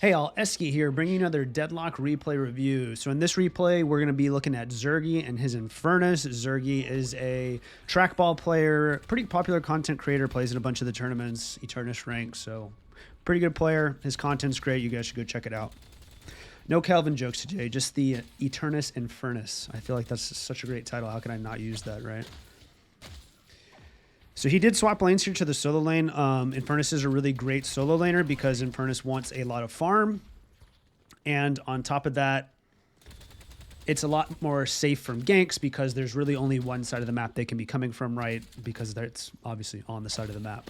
Hey all, Eskie here, bringing you another Deadlock replay review. So in this replay, we're going to be looking at Zerggyyyy and his Infernus. Zerggyyyy is a trackball player, pretty popular content creator, plays in a bunch of the tournaments, Eternus rank, so pretty good player. His content's great, you guys should go check it out. No Calvin jokes today, just the Eternus Infernus. I feel like that's such a great title, how can I not use that, right? So he did swap lanes here to the solo lane. Infernus is a really great solo laner because Infernus wants a lot of farm. And on top of that, it's a lot more safe from ganks because there's really only one side of the map they can be coming from, right? Because that's obviously on the side of the map.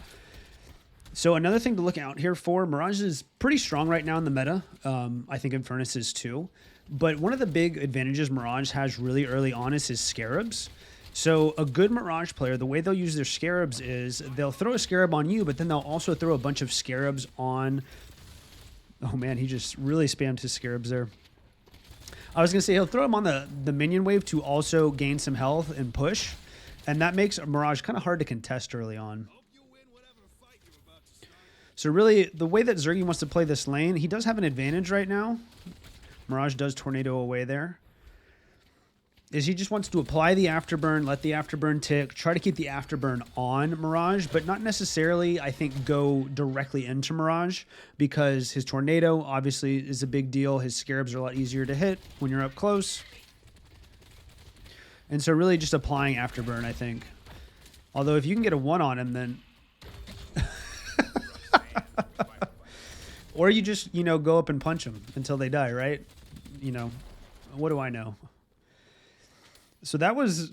So another thing to look out here for, Mirage is pretty strong right now in the meta. I think Infernus is too. But one of the big advantages Mirage has really early on is his scarabs. So a good Mirage player, the way they'll use their scarabs is they'll throw a scarab on you, but then they'll also throw a bunch of scarabs on... Oh man, he just really spammed his scarabs there. I was going to say he'll throw them on the minion wave to also gain some health and push. And that makes Mirage kind of hard to contest early on. So really, the way that Zerggyyyy wants to play this lane, he does have an advantage right now. Mirage does tornado away there. Is he just wants to apply the afterburn, let the afterburn tick, try to keep the afterburn on Mirage, but not necessarily, I think, go directly into Mirage because his tornado obviously is a big deal. His scarabs are a lot easier to hit when you're up close. And so really just applying afterburn, I think. Although if you can get a 1 on him, then... Or you just, you know, go up and punch them until they die, right? You know, what do I know? So that was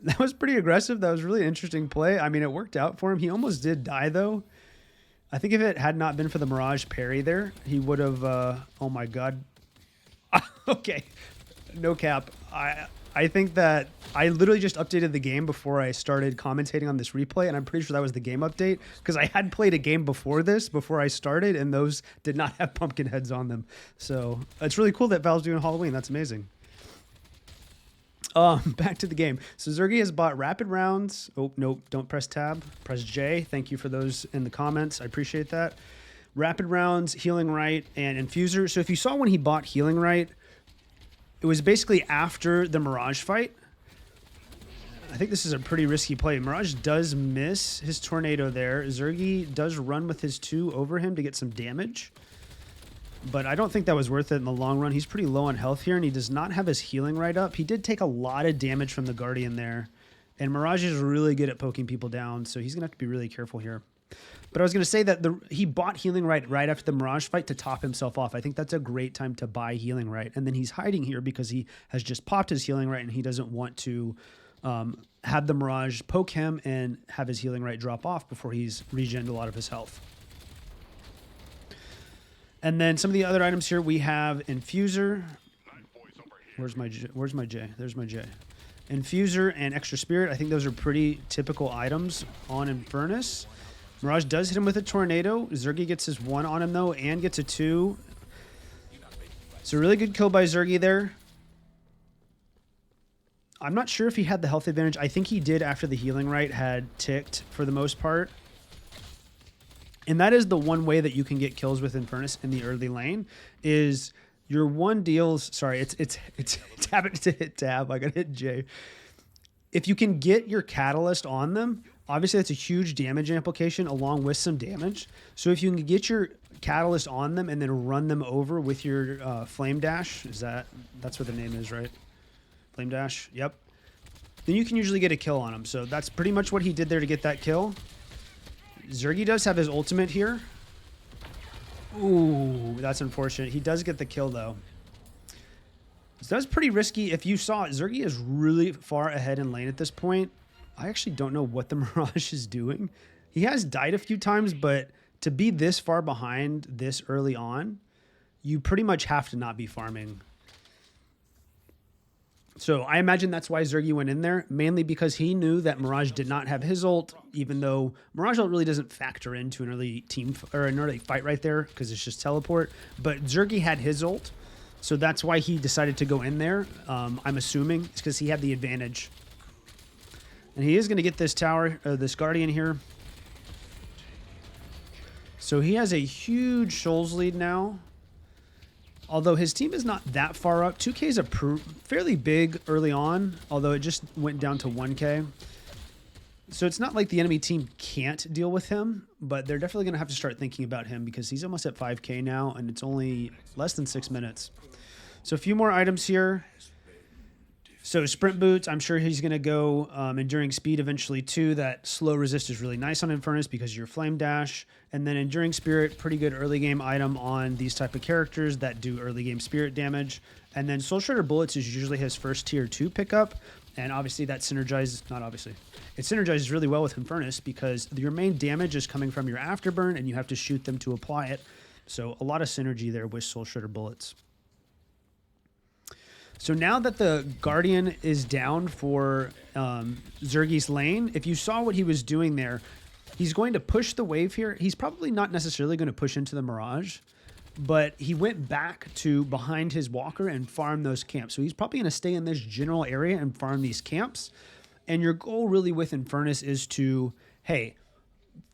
that was pretty aggressive. That was really an interesting play. I mean, it worked out for him. He almost did die, though. I think if it had not been for the Mirage parry there, he would have... oh, my God. Okay. No cap. I think that I literally just updated the game before I started commentating on this replay, and I'm pretty sure that was the game update because I had played a game before this, before I started, and those did not have pumpkin heads on them. So it's really cool that Valve's doing Halloween. That's amazing. Back to the game. So Zerggyyyy has bought rapid rounds. Oh, nope, don't press tab. Press J. Thank you for those in the comments. I appreciate that. Rapid rounds, healing right, and infuser. So if you saw when he bought healing right, it was basically after the Mirage fight. I think this is a pretty risky play. Mirage does miss his tornado there. Zerggyyyy does run with his 2 over him to get some damage. But I don't think that was worth it in the long run. He's pretty low on health here, and he does not have his healing right up. He did take a lot of damage from the Guardian there. And Mirage is really good at poking people down, so he's going to have to be really careful here. But I was going to say that he bought healing right after the Mirage fight to top himself off. I think that's a great time to buy healing right. And then he's hiding here because he has just popped his healing right, and he doesn't want to have the Mirage poke him and have his healing right drop off before he's regened a lot of his health. And then some of the other items here, we have Infuser. Where's my J? There's my J. Infuser and Extra Spirit. I think those are pretty typical items on Infernus. Mirage does hit him with a tornado. Zerggyyyy gets his 1 on him, though, and gets a 2. So really good kill by Zerggyyyy there. I'm not sure if he had the health advantage. I think he did after the healing right had ticked for the most part. And that is the one way that you can get kills with Infernus in the early lane is your 1 deals... Sorry, it's happening to hit tab. I got to hit J. If you can get your catalyst on them, obviously that's a huge damage amplification along with some damage. So if you can get your catalyst on them and then run them over with your flame dash, that's what the name is, right? Flame dash, yep. Then you can usually get a kill on them. So that's pretty much what he did there to get that kill. Zerggyyyy does have his ultimate here. Ooh, that's unfortunate. He does get the kill, though. So that's pretty risky. If you saw it, Zerggyyyy is really far ahead in lane at this point. I actually don't know what the Mirage is doing. He has died a few times, but to be this far behind this early on, you pretty much have to not be farming. So I imagine that's why Zerggyyyy went in there, mainly because he knew that Mirage did not have his ult, even though Mirage ult really doesn't factor into an early team or an early fight right there because it's just teleport. But Zerggyyyy had his ult, so that's why he decided to go in there. I'm assuming it's because he had the advantage. And he is going to get this tower, this Guardian here. So he has a huge Shoals lead now. Although his team is not that far up. 2K is a fairly big early on, although it just went down to 1K. So it's not like the enemy team can't deal with him, but they're definitely going to have to start thinking about him because he's almost at 5K now, and it's only less than 6 minutes. So a few more items here. So sprint boots, I'm sure he's going to go enduring speed eventually too. That slow resist is really nice on Infernus because of your flame dash. And then enduring spirit, pretty good early game item on these type of characters that do early game spirit damage. And then Soul Shredder bullets is usually his first tier 2 pickup. And obviously that synergizes, not obviously, it synergizes really well with Infernus because your main damage is coming from your afterburn and you have to shoot them to apply it. So a lot of synergy there with Soul Shredder bullets. So now that the Guardian is down for Zergyyy's lane, if you saw what he was doing there, he's going to push the wave here. He's probably not necessarily going to push into the Mirage, but he went back to behind his walker and farm those camps. So he's probably going to stay in this general area and farm these camps. And your goal really with Infernus is to, hey,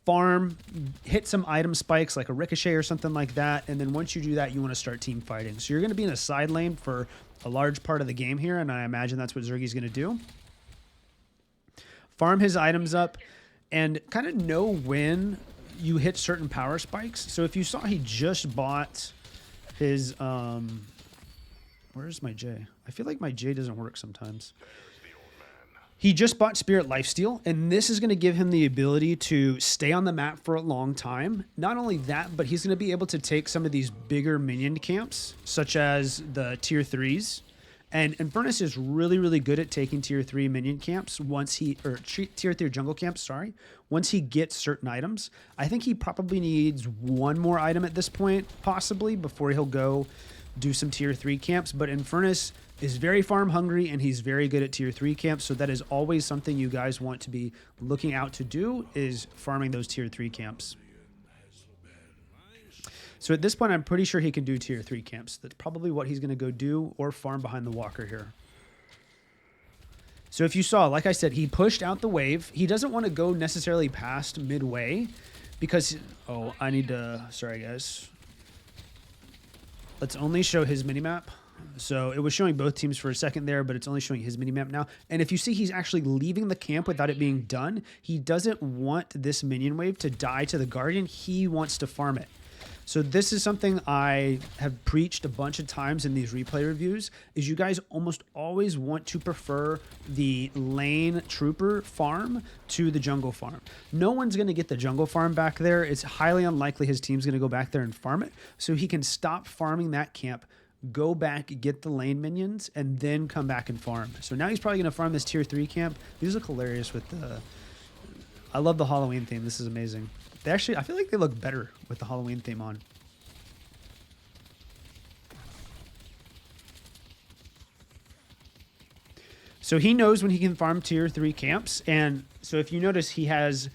farm, hit some item spikes like a ricochet or something like that. And then once you do that, you want to start team fighting. So you're going to be in a side lane for a large part of the game here, and I imagine that's what Zerggyyy's going to do. Farm his items up and kind of know when you hit certain power spikes. So if you saw he just bought his where's my J? I feel like my J doesn't work sometimes. He just bought Spirit Lifesteal, and this is going to give him the ability to stay on the map for a long time. Not only that, but he's going to be able to take some of these bigger minion camps, such as the tier 3s. And Infernus is really, really good at taking tier 3 minion camps once he, or tier 3 jungle camps, sorry, once he gets certain items. I think he probably needs one more item at this point, possibly, before he'll go do some tier 3 camps. But Infernus is very farm hungry and he's very good at tier 3 camps. So that is always something you guys want to be looking out to do, is farming those tier 3 camps. So at this point, I'm pretty sure he can do tier 3 camps. That's probably what he's going to go do, or farm behind the walker here. So if you saw, like I said, he pushed out the wave. He doesn't want to go necessarily past midway because, oh, I need to, sorry guys. Let's only show his minimap. So it was showing both teams for a second there, but it's only showing his minimap now. And if you see, he's actually leaving the camp without it being done. He doesn't want this minion wave to die to the Guardian. He wants to farm it. So this is something I have preached a bunch of times in these replay reviews, is you guys almost always want to prefer the lane trooper farm to the jungle farm. No one's going to get the jungle farm back there. It's highly unlikely his team's going to go back there and farm it. So he can stop farming that camp, go back, get the lane minions, and then come back and farm. So now he's probably going to farm this tier 3 camp. These look hilarious with the... I love the Halloween theme. This is amazing. They actually, I feel like they look better with the Halloween theme on. So he knows when he can farm tier 3 camps. And so if you notice, he has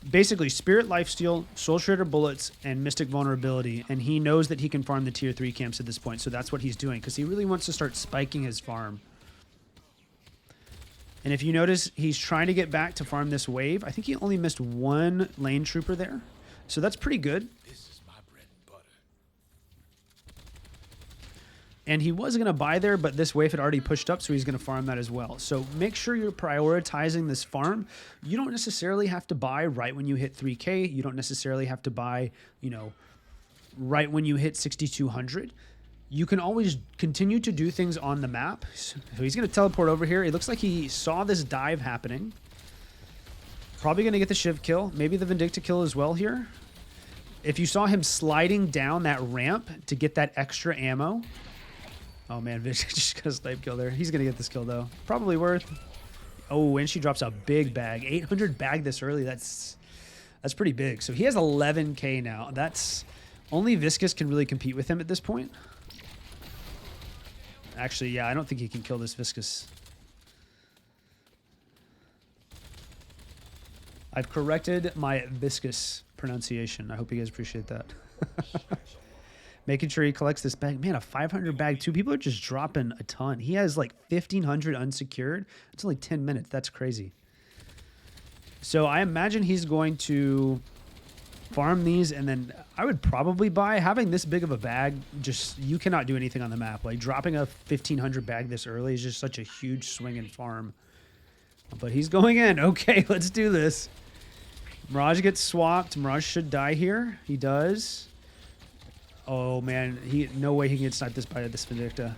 basically Spirit Lifesteal, Soul Shredder bullets, and Mystic Vulnerability. And he knows that he can farm the tier 3 camps at this point. So that's what he's doing, because he really wants to start spiking his farm. And if you notice, he's trying to get back to farm this wave. I think he only missed one lane trooper there. So that's pretty good. This is my bread and butter. And he was going to buy there, but this wave had already pushed up, so he's going to farm that as well. So make sure you're prioritizing this farm. You don't necessarily have to buy right when you hit 3K. You don't necessarily have to buy, you know, right when you hit 6,200. You can always continue to do things on the map. So he's going to teleport over here. It looks like he saw this dive happening. Probably going to get the Shiv kill. Maybe the Vindicta kill as well here. If you saw him sliding down that ramp to get that extra ammo. Oh man, Vish just got a snipe kill there. He's going to get this kill though. Probably worth. Oh, and she drops a big bag. 800 bag this early. That's pretty big. So he has 11K now. That's... Only Viscous can really compete with him at this point. Actually, yeah, I don't think he can kill this Viscous. I've corrected my Viscous pronunciation. I hope you guys appreciate that. Making sure he collects this bag. Man, a 500 bag too. People are just dropping a ton. He has like 1,500 unsecured. It's only 10 minutes. That's crazy. So I imagine he's going to farm these, and then I would probably buy. Having this big of a bag, just you cannot do anything on the map. Like dropping a 1500 bag this early is just such a huge swing in farm. But he's going in. Okay, let's do this. Mirage gets swapped. Mirage should die here. He does. Oh man, no way he can get sniped this by this Vindicta.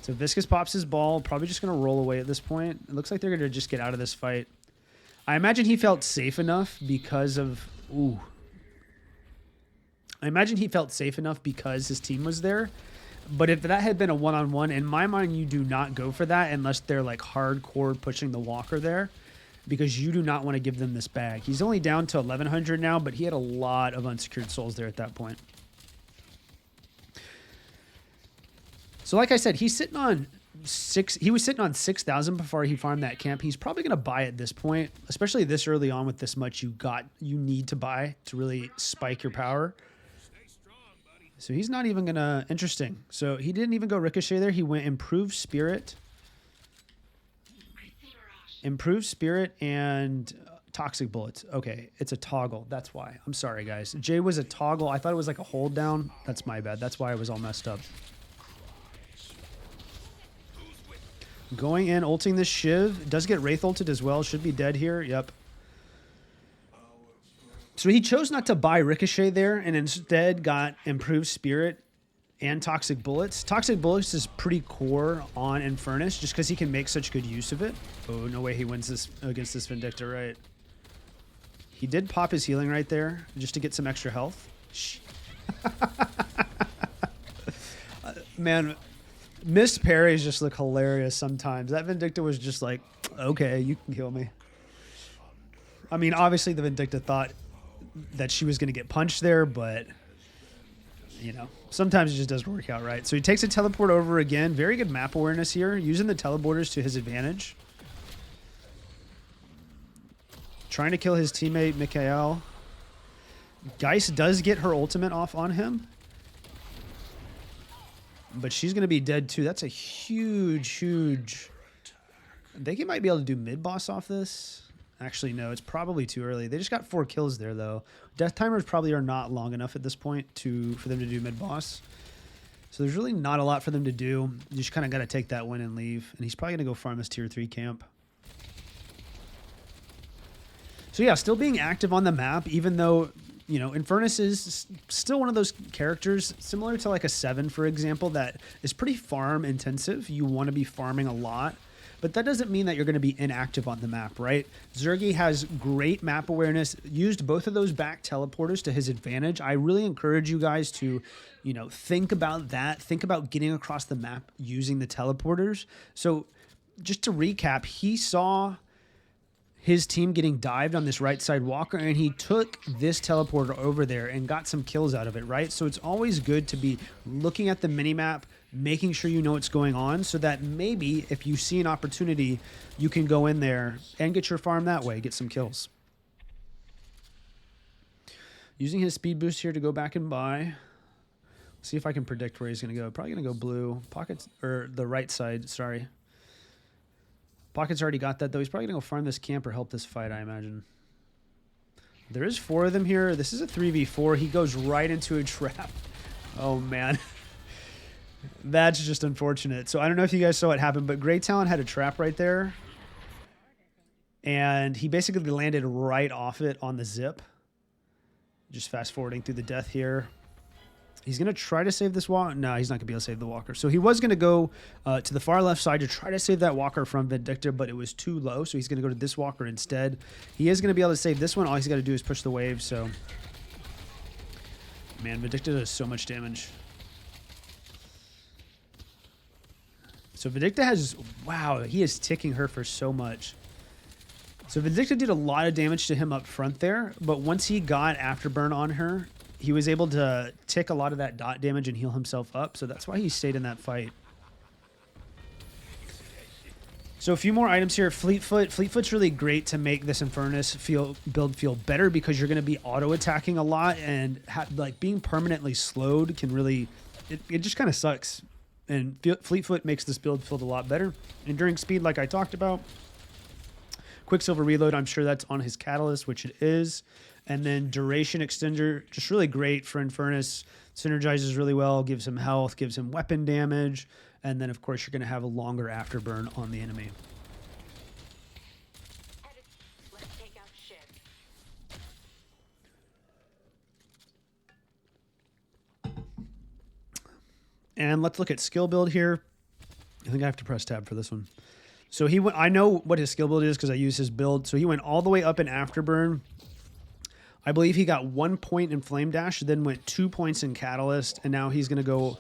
So Viscous pops his ball. Probably just gonna roll away at this point. It looks like they're gonna just get out of this fight. I imagine he felt safe enough because of I imagine he felt safe enough because his team was there. But if that had been a one-on-one, in my mind, you do not go for that unless they're like hardcore pushing the walker there, because you do not want to give them this bag. He's only down to 1100 now, but he had a lot of unsecured souls there at that point. So like I said, he's sitting on he was sitting on 6,000 before he farmed that camp. He's probably going to buy at this point, especially this early on with this much you need to buy to really spike your power. So he's not even going to... Interesting. So he didn't even go Ricochet there. He went Improved Spirit. Improved Spirit and Toxic Bullets. Okay, it's a toggle. That's why. I'm sorry, guys. J was a toggle. I thought it was like a hold down. That's my bad. That's why I was all messed up. Going in, ulting this Shiv. Does get Wraith ulted as well. Should be dead here. Yep. So he chose not to buy Ricochet there and instead got Improved Spirit and Toxic Bullets. Toxic Bullets is pretty core on Infernus just because he can make such good use of it. Oh, no way he wins this against this Vindicta, right? He did pop his healing right there just to get some extra health. Man, missed parries just look hilarious sometimes. That Vindicta was just like, okay, you can kill me. I mean, obviously the Vindicta thought that she was going to get punched there, but you know, sometimes it just doesn't work out right. So he takes a teleport over again. Very good map awareness here, using the teleporters to his advantage. Trying to kill his teammate, Mikael. Geist does get her ultimate off on him, but she's going to be dead too. That's a huge... I think he might be able to do mid-boss off this. Actually, no, it's probably too early. They just got 4 kills there, though. Death timers probably are not long enough at this point for them to do mid-boss. So there's really not a lot for them to do. You just kind of got to take that win and leave. And he's probably going to go farm this tier 3 camp. So yeah, still being active on the map, even though, you know, Infernus is still one of those characters, similar to like a 7, for example, that is pretty farm intensive. You want to be farming a lot. But that doesn't mean that you're going to be inactive on the map, right? Zerggyyyy has great map awareness, used both of those back teleporters to his advantage. I really encourage you guys to, you know, think about that. Think about getting across the map using the teleporters. So just to recap, he saw his team getting dived on this right side walker, and he took this teleporter over there and got some kills out of it, right? So it's always good to be looking at the minimap, making sure you know what's going on, so that maybe if you see an opportunity, you can go in there and get your farm that way, get some kills. Using his speed boost here to go back and buy. See if I can predict where he's going to go. Probably going to go blue. Pockets, or the right side, sorry. Pockets already got that, though. He's probably going to go farm this camp or help this fight, I imagine. There is 4 of them here. This is a 3v4. He goes right into a trap. Oh, man. That's just unfortunate. So I don't know if you guys saw what happened, but Grey Talon had a trap right there. And he basically landed right off it on the zip. Just fast forwarding through the death here. He's going to try to save this walker. No, he's not going to be able to save the walker. So he was going to go to the far left side to try to save that walker from Vindicta, but it was too low. So he's going to go to this walker instead. He is going to be able to save this one. All he's got to do is push the wave. So, man, Vindicta does so much damage. So Vindicta has, wow, he is ticking her for so much. So Vindicta did a lot of damage to him up front there, but once he got Afterburn on her, he was able to tick a lot of that dot damage and heal himself up, so that's why he stayed in that fight. So a few more items here. Fleetfoot. Fleetfoot's really great to make this Infernus build feel better because you're going to be auto-attacking a lot, and like being permanently slowed can really, it just kind of sucks. And Fleetfoot makes this build feel a lot better. Enduring speed, like I talked about. Quicksilver reload, I'm sure that's on his catalyst, which it is. And then duration extender, just really great for Infernus. Synergizes really well, gives him health, gives him weapon damage. And then, of course, you're going to have a longer afterburn on the enemy. And let's look at skill build here. I think I have to press tab for this one. So he went, I know what his skill build is because I use his build. So he went all the way up in afterburn. I believe he got 1 point in flame dash, then went 2 points in catalyst, and now he's going to go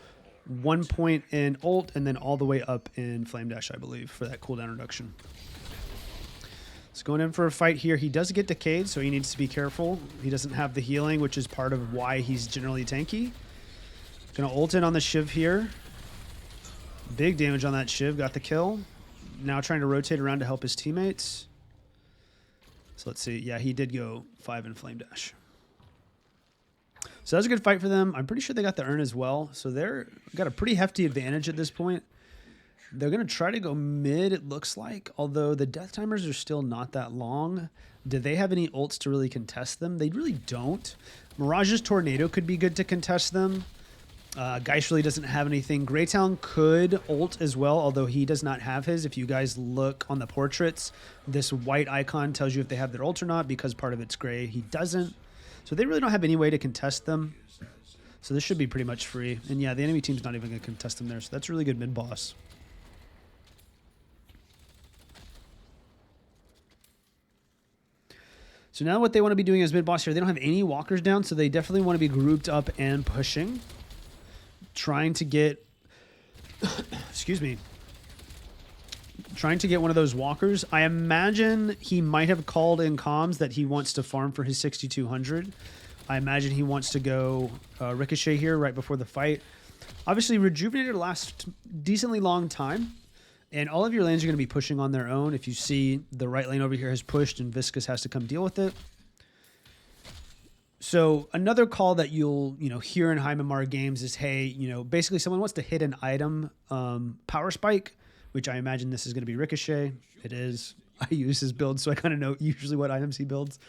1 point in ult and then all the way up in flame dash, I believe, for that cooldown reduction. He's going in for a fight here. He does get decayed, so he needs to be careful. He doesn't have the healing, which is part of why he's generally tanky. Gonna ult in on the Shiv here. Big damage on that Shiv, got the kill. Now trying to rotate around to help his teammates. So let's see. Yeah, he did go 5 in flame dash. So that was a good fight for them. I'm pretty sure they got the urn as well. So they're got a pretty hefty advantage at this point. They're going to try to go mid, it looks like. Although the death timers are still not that long. Do they have any ults to really contest them? They really don't. Mirage's Tornado could be good to contest them. Geist really doesn't have anything. Greytown could ult as well, although he does not have his. If you guys look on the portraits, this white icon tells you if they have their ult or not because part of it's gray. He doesn't. So they really don't have any way to contest them. So this should be pretty much free. And yeah, the enemy team's not even going to contest them there. So that's really good mid-boss. So now what they want to be doing as mid-boss here, they don't have any walkers down, so they definitely want to be grouped up and pushing. Trying to get, excuse me, trying to get one of those walkers. I imagine he might have called in comms that he wants to farm for his 6,200. I imagine he wants to go Ricochet here right before the fight. Obviously, Rejuvenator lasts decently long time, and all of your lanes are going to be pushing on their own. If you see the right lane over here has pushed and Viscous has to come deal with it. So another call that you'll hear in Heimamar games is, hey, basically someone wants to hit an item power spike, which I imagine this is going to be Ricochet. It is. I use his build, so I kind of know usually what items he builds.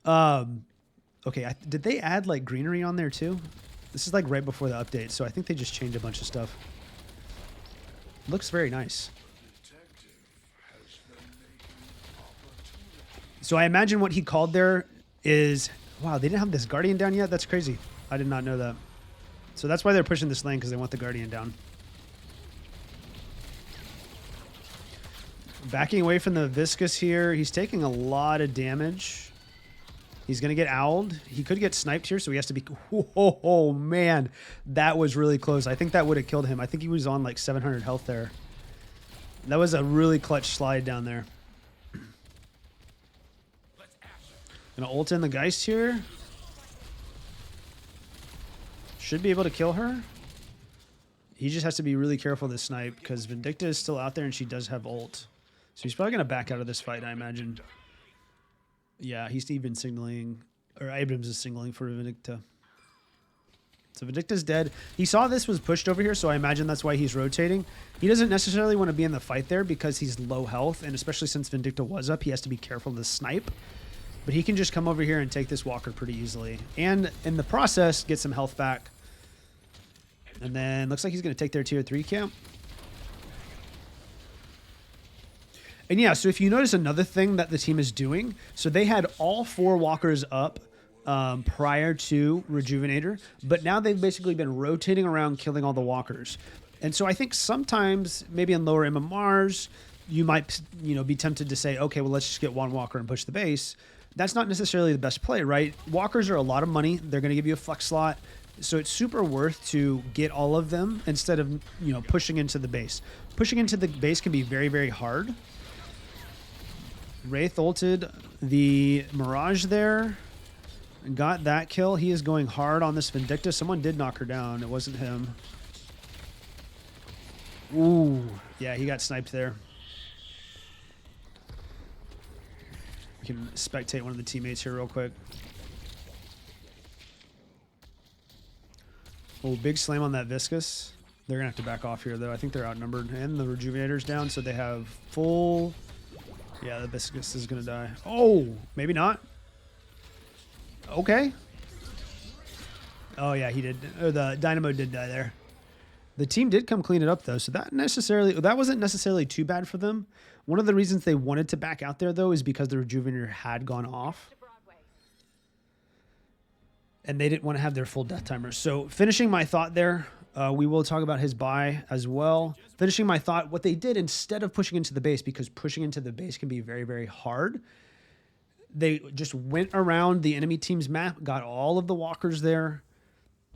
Okay, did they add like greenery on there too? This is like right before the update, so I think they just changed a bunch of stuff. Looks very nice. So I imagine what he called there is... Wow, they didn't have this Guardian down yet? That's crazy. I did not know that. So that's why they're pushing this lane, because they want the Guardian down. Backing away from the Viscous here. He's taking a lot of damage. He's going to get owled. He could get sniped here, so he has to be... Oh, man. That was really close. I think that would have killed him. I think he was on like 700 health there. That was a really clutch slide down there. Gonna ult in the Geist here. Should be able to kill her. He just has to be really careful of this snipe because Vindicta is still out there and she does have ult. So he's probably gonna back out of this fight, I imagine. Yeah, he's even signaling, or Abrams is signaling for Vindicta. So Vindicta's dead. He saw this was pushed over here, so I imagine that's why he's rotating. He doesn't necessarily want to be in the fight there because he's low health, and especially since Vindicta was up, he has to be careful of the snipe. But he can just come over here and take this walker pretty easily. And in the process, get some health back. And then looks like he's going to take their tier 3 camp. And yeah, so if you notice another thing that the team is doing, so they had all 4 walkers up prior to Rejuvenator, but now they've basically been rotating around killing all the walkers. And so I think sometimes, maybe in lower MMRs, you might be tempted to say, okay, well, let's just get one walker and push the base. That's not necessarily the best play, right? Walkers are a lot of money. They're going to give you a flex slot. So it's super worth to get all of them instead of, pushing into the base. Pushing into the base can be very, very hard. Wraith ulted the Mirage there. Got that kill. He is going hard on this Vindicta. Someone did knock her down. It wasn't him. Ooh. Yeah, he got sniped there. We can spectate one of the teammates here real quick. Oh, big slam on that Viscous. They're going to have to back off here, though. I think they're outnumbered. And the Rejuvenator's down, so they have full... Yeah, the Viscous is going to die. Oh, maybe not. Okay. Oh yeah, he did. Or the Dynamo did die there. The team did come clean it up though, so that wasn't necessarily too bad for them. One of the reasons they wanted to back out there though is because the Rejuvenator had gone off. And they didn't want to have their full death timers. So finishing my thought there, we will talk about his buy as well. Finishing my thought, what they did instead of pushing into the base, because pushing into the base can be very, very hard, they just went around the enemy team's map, got all of the walkers there.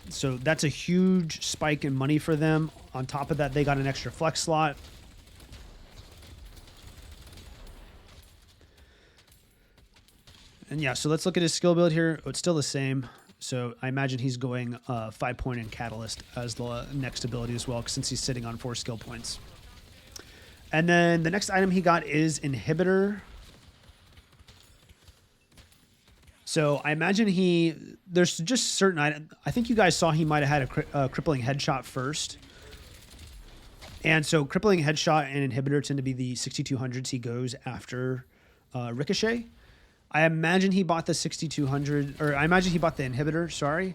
So that's a huge spike in money for them. On top of that, they got an extra flex slot. And yeah, so let's look at his skill build here. Oh, it's still the same. So I imagine he's going 5-point and Catalyst as the next ability as well, since he's sitting on 4 skill points. And then the next item he got is Inhibitor. So I imagine there's just certain items. I think you guys saw he might have had a Crippling Headshot first. And so Crippling Headshot and Inhibitor tend to be the 6200s he goes after Ricochet. I imagine he bought the 6200, or I imagine he bought the Inhibitor, sorry,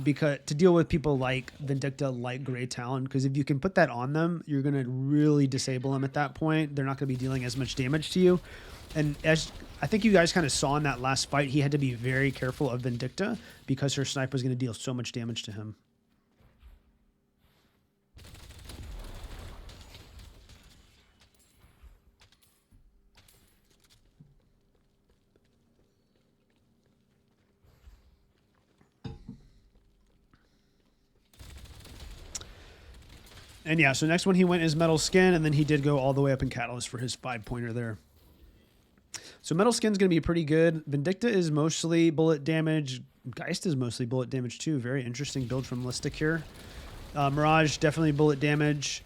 because to deal with people like Vindicta, like Grey Talon, because if you can put that on them, you're going to really disable them at that point. They're not going to be dealing as much damage to you. And as I think you guys kind of saw in that last fight, he had to be very careful of Vindicta because her sniper was going to deal so much damage to him. And yeah, so next one he went is Metal Skin, and then he did go all the way up in Catalyst for his 5-pointer there. So Metal Skin's going to be pretty good. Vindicta is mostly bullet damage. Geist is mostly bullet damage too. Very interesting build from Listic here. Mirage, definitely bullet damage.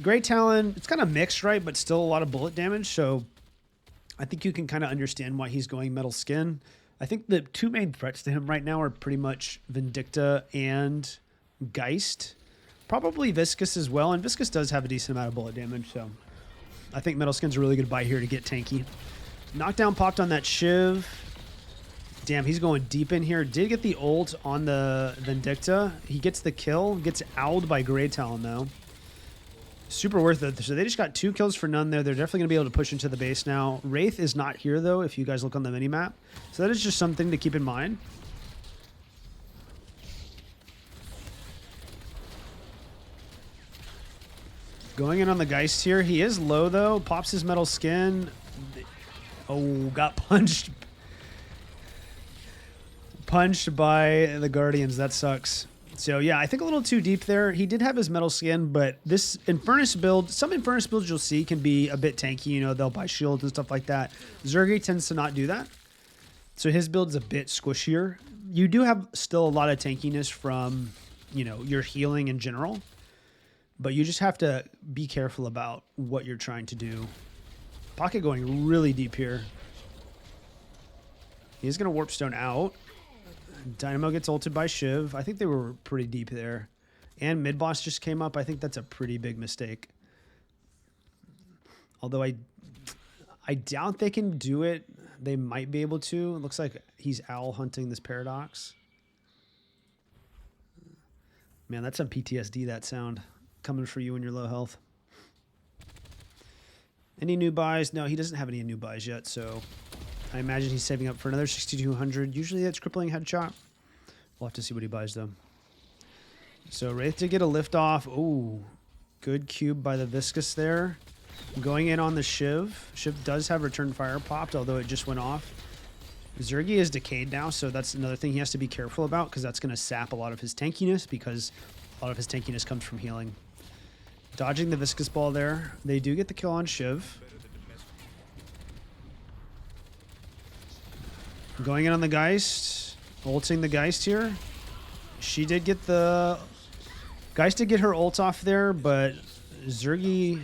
Grey Talon, it's kind of mixed, right? But still a lot of bullet damage. So I think you can kind of understand why he's going Metal Skin. I think the 2 main threats to him right now are pretty much Vindicta and Geist. Probably Viscous as well, and Viscous does have a decent amount of bullet damage, so I think Metal Skin's a really good buy here to get tanky. Knockdown popped on that Shiv. Damn, he's going deep in here. Did get the ult on the Vindicta. He gets the kill. Gets owled by Grey Talon, though. Super worth it. So they just got 2 kills for none there. They're definitely going to be able to push into the base now. Wraith is not here, though, if you guys look on the minimap. So that is just something to keep in mind. Going in on the Geist here. He is low, though. Pops his Metal Skin. Oh, got punched. Punched by the Guardians. That sucks. So, yeah, I think a little too deep there. He did have his Metal Skin, but this Infernus build, some Infernus builds you'll see can be a bit tanky. You know, they'll buy shields and stuff like that. Zerggyyyy tends to not do that. So his build's a bit squishier. You do have still a lot of tankiness from, you know, your healing in general. But you just have to be careful about what you're trying to do. Pocket going really deep here. He's going to Warp Stone out. Dynamo gets ulted by Shiv. I think they were pretty deep there. And mid-boss just came up. I think that's a pretty big mistake. Although I doubt they can do it. They might be able to. It looks like he's owl hunting this Paradox. Man, that's some PTSD, that sound. Coming for you in your low health. Any new buys? No, he doesn't have any new buys yet, so I imagine he's saving up for another 6200. Usually that's Crippling Headshot. We'll have to see what he buys, though. So Wraith to get a lift off. Ooh, good cube by the Viscous there. Going in on the Shiv. Shiv does have Return Fire popped, although it just went off. Zerggyyyy is decayed now, so that's another thing he has to be careful about, because that's going to sap a lot of his tankiness, because a lot of his tankiness comes from healing. Dodging the Viscous Ball there. They do get the kill on Shiv. Going in on the Geist. Ulting the Geist here. She did get the... Geist did get her ult off there, but Zerggyyyy...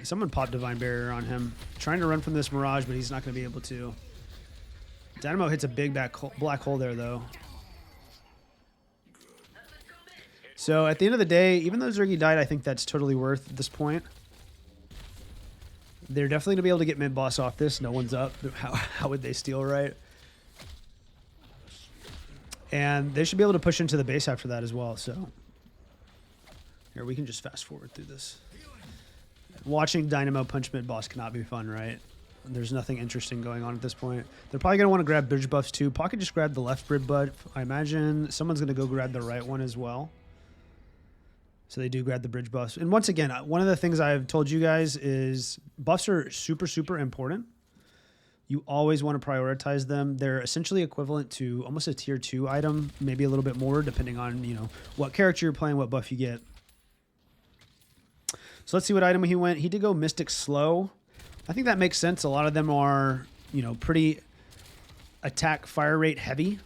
Someone popped Divine Barrier on him. Trying to run from this Mirage, but he's not going to be able to. Dynamo hits a big black hole there, though. So at the end of the day, even though Zerggyyyy died, I think that's totally worth at this point. They're definitely going to be able to get mid-boss off this. No one's up. How would they steal, right? And they should be able to push into the base after that as well. So here, we can just fast forward through this. Watching Dynamo punch mid boss cannot be fun, right? There's nothing interesting going on at this point. They're probably going to want to grab bridge buffs too. Pocket just grabbed the left bridge buff. I imagine someone's going to go grab the right one as well. So they do grab the bridge buffs. And once again, one of the things I've told you guys is buffs are super, super important. You always want to prioritize them. They're essentially equivalent to almost a tier 2 item, maybe a little bit more depending on, you know, what character you're playing, what buff you get. So let's see what item he went. He did go Mystic Slow. I think that makes sense. A lot of them are, you know, pretty attack fire rate heavy.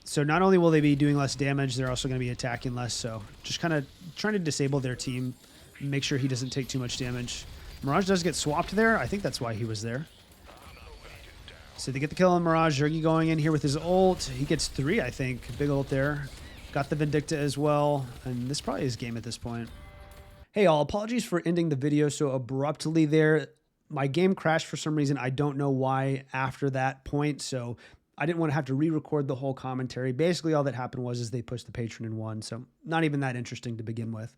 So not only will they be doing less damage, they're also going to be attacking less. So just kind of trying to disable their team, make sure he doesn't take too much damage. Mirage does get swapped there. I think that's why he was there. So they get the kill on Mirage. Zerggyyyy going in here with his ult. He gets 3, I think. Big ult there. Got the Vindicta as well. And this probably is game at this point. Hey all, apologies for ending the video so abruptly there. My game crashed for some reason. I don't know why after that point. So I didn't want to have to re-record the whole commentary. Basically all that happened was they pushed the patron and won. So not even that interesting to begin with.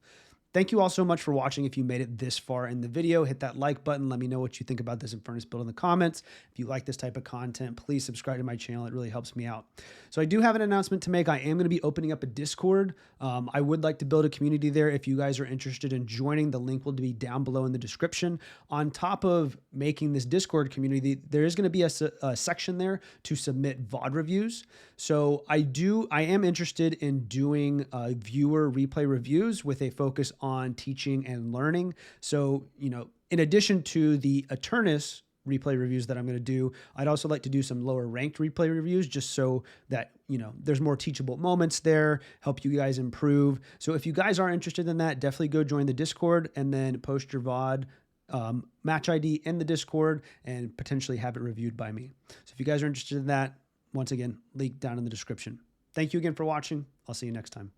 Thank you all so much for watching. If you made it this far in the video, hit that like button. Let me know what you think about this Infernus build in the comments. If you like this type of content, please subscribe to my channel. It really helps me out. So I do have an announcement to make. I am going to be opening up a Discord. I would like to build a community there. If you guys are interested in joining, the link will be down below in the description. On top of making this Discord community, there is going to be a section there to submit VOD reviews. So I am interested in doing viewer replay reviews with a focus on teaching and learning. So, you know, in addition to the Eternus replay reviews that I'm going to do, I'd also like to do some lower ranked replay reviews just so that, you know, there's more teachable moments there, help you guys improve. So if you guys are interested in that, definitely go join the Discord and then post your VOD match ID in the Discord and potentially have it reviewed by me. So if you guys are interested in that, once again, link down in the description. Thank you again for watching. I'll see you next time.